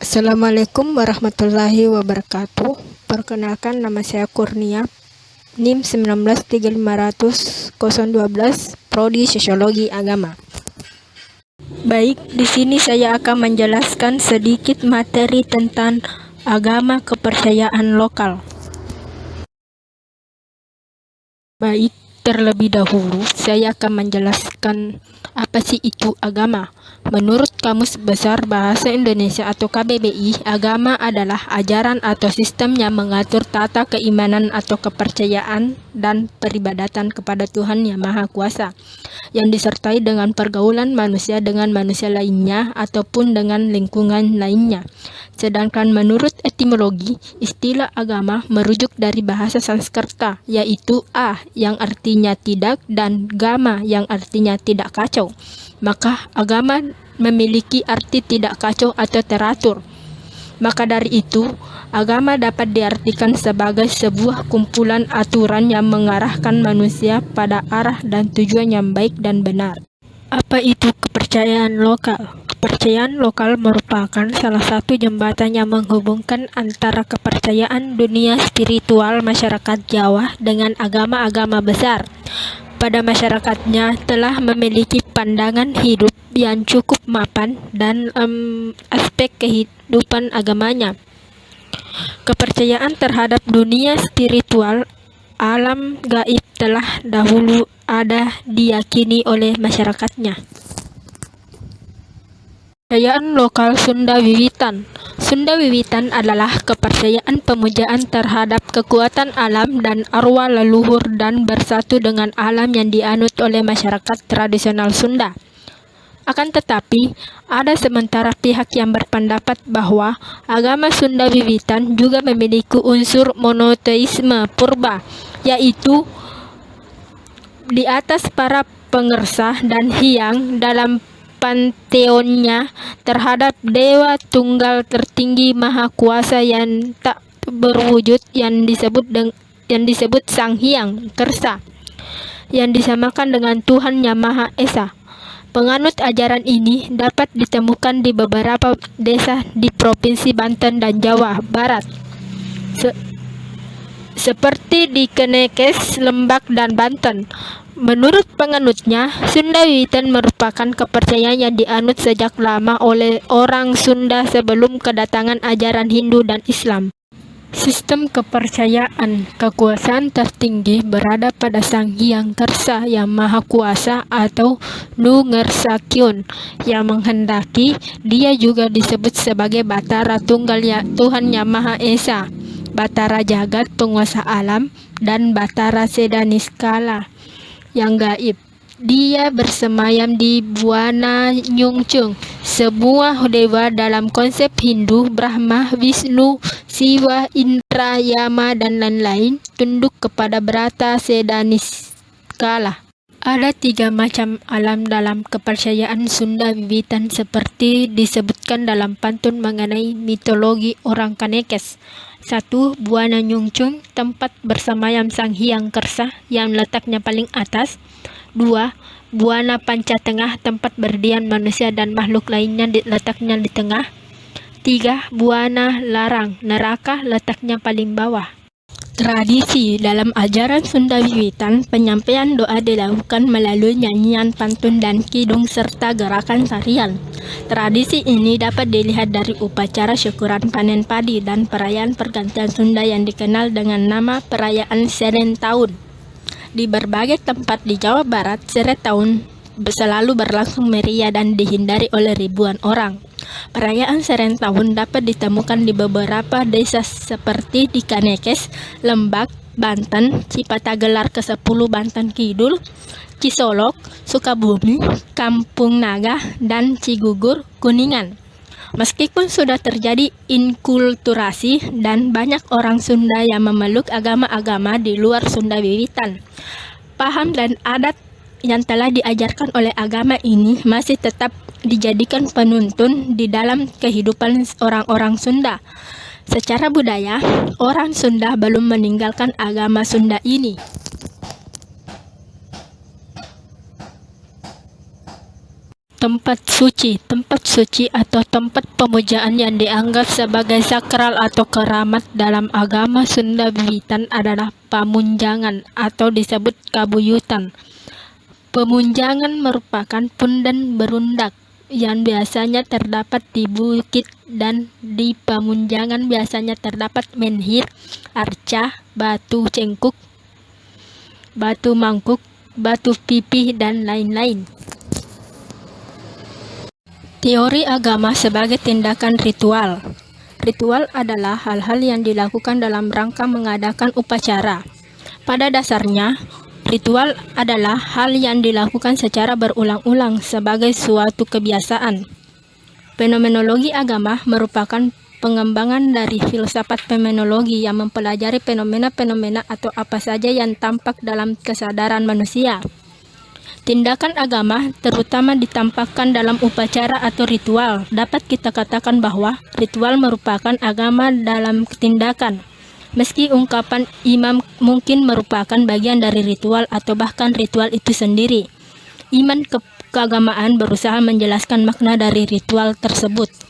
Assalamualaikum warahmatullahi wabarakatuh. Perkenalkan, nama saya Kurnia, NIM 1935012, Prodi Sosiologi Agama. Baik, di sini saya akan menjelaskan sedikit materi tentang agama kepercayaan lokal. Baik, terlebih dahulu saya akan menjelaskan apa sih itu agama. Menurut Kamus Besar Bahasa Indonesia atau KBBI, agama adalah ajaran atau sistem yang mengatur tata keimanan atau kepercayaan dan peribadatan kepada Tuhan Yang Maha Kuasa, yang disertai dengan pergaulan manusia dengan manusia lainnya ataupun dengan lingkungan lainnya. Sedangkan menurut etimologi, istilah agama merujuk dari bahasa Sanskerta, yaitu yang artinya tidak dan gama yang artinya tidak kacau. Maka agama memiliki arti tidak kacau atau teratur. Maka dari itu, agama dapat diartikan sebagai sebuah kumpulan aturan yang mengarahkan manusia pada arah dan tujuan yang baik dan benar. Apa itu kepercayaan lokal? Kepercayaan lokal merupakan salah satu jembatan yang menghubungkan antara kepercayaan dunia spiritual masyarakat Jawa dengan agama-agama besar. Pada masyarakatnya telah memiliki pandangan hidup yang cukup mapan dan aspek kehidupan agamanya. Kepercayaan terhadap dunia spiritual, alam gaib telah dahulu ada diyakini oleh masyarakatnya. Kepercayaan lokal Sunda Wiwitan. Sunda Wiwitan adalah kepercayaan pemujaan terhadap kekuatan alam dan arwah leluhur dan bersatu dengan alam yang dianut oleh masyarakat tradisional Sunda. Akan tetapi, ada sementara pihak yang berpendapat bahwa agama Sunda Wiwitan juga memiliki unsur monoteisme purba, yaitu di atas para pengersah dan hyang dalam panteonnya terhadap Dewa Tunggal Tertinggi Maha Kuasa yang tak berwujud yang disebut Sang Hyang Kersa, yang disamakan dengan Tuhan Yang Maha Esa. Penganut ajaran ini dapat ditemukan di beberapa desa di Provinsi Banten dan Jawa Barat, seperti di Kenekes, Lembak, dan Banten. Menurut penganutnya, Sunda Wiwitan merupakan kepercayaan yang dianut sejak lama oleh orang Sunda sebelum kedatangan ajaran Hindu dan Islam. Sistem kepercayaan kekuasaan tertinggi berada pada Sang Hyang Kersa yang Maha Kuasa atau Nu Ngersakyun, yang menghendaki dia juga disebut sebagai Batara Tunggal Tuhan Yang Maha Esa, Batara Jagat penguasa alam, dan Batara Sedaniskala yang gaib. Dia bersemayam di Buana Nyungcung, sebuah dewa dalam konsep Hindu. Brahma, Wisnu, Siwa, Indra, Yama, dan lain-lain tunduk kepada Brata Sedaniskala. Ada 3 macam alam dalam kepercayaan Sunda Wiwitan seperti disebutkan dalam pantun mengenai mitologi orang Kanekes. 1. Buana Nyungcung, tempat bersemayam Sang Hyang Kersa yang letaknya paling atas. 2. Buana Panca Tengah, tempat berdiam manusia dan makhluk lainnya letaknya di tengah. 3. Buana Larang, neraka, letaknya paling bawah. Tradisi dalam ajaran Sunda Wiwitan, penyampaian doa dilakukan melalui nyanyian, pantun, dan kidung serta gerakan tarian. Tradisi ini dapat dilihat dari upacara syukuran panen padi dan perayaan pergantian Sunda yang dikenal dengan nama perayaan Seren Tahun. Di berbagai tempat di Jawa Barat, Seren Tahun selalu berlangsung meriah dan dihindari oleh ribuan orang. Perayaan Seren Tahun dapat ditemukan di beberapa desa seperti di Kanekes, Lembak, Banten, Cipatagelar ke-10 Banten Kidul, Cisolok, Sukabumi, Kampung Naga, dan Cigugur, Kuningan. Meskipun sudah terjadi inkulturasi dan banyak orang Sunda yang memeluk agama-agama di luar Sunda Wiwitan, paham dan adat yang telah diajarkan oleh agama ini masih tetap dijadikan penuntun di dalam kehidupan orang-orang Sunda. Secara budaya, orang Sunda belum meninggalkan agama Sunda ini. Tempat suci atau tempat pemujaan yang dianggap sebagai sakral atau keramat dalam agama Sunda Wiwitan adalah pamunjangan atau disebut kabuyutan. Pemunjangan merupakan pundan berundak yang biasanya terdapat di bukit, dan di pamunjangan biasanya terdapat menhir, arca, batu cengkuk, batu mangkuk, batu pipih, dan lain-lain. Teori agama sebagai tindakan ritual. Ritual adalah hal-hal yang dilakukan dalam rangka mengadakan upacara. Pada dasarnya, ritual adalah hal yang dilakukan secara berulang-ulang sebagai suatu kebiasaan. Fenomenologi agama merupakan pengembangan dari filsafat fenomenologi yang mempelajari fenomena-fenomena atau apa saja yang tampak dalam kesadaran manusia. Tindakan agama terutama ditampakkan dalam upacara atau ritual. Dapat kita katakan bahwa ritual merupakan agama dalam tindakan. Meski ungkapan imam mungkin merupakan bagian dari ritual atau bahkan ritual itu sendiri. Iman keagamaan berusaha menjelaskan makna dari ritual tersebut.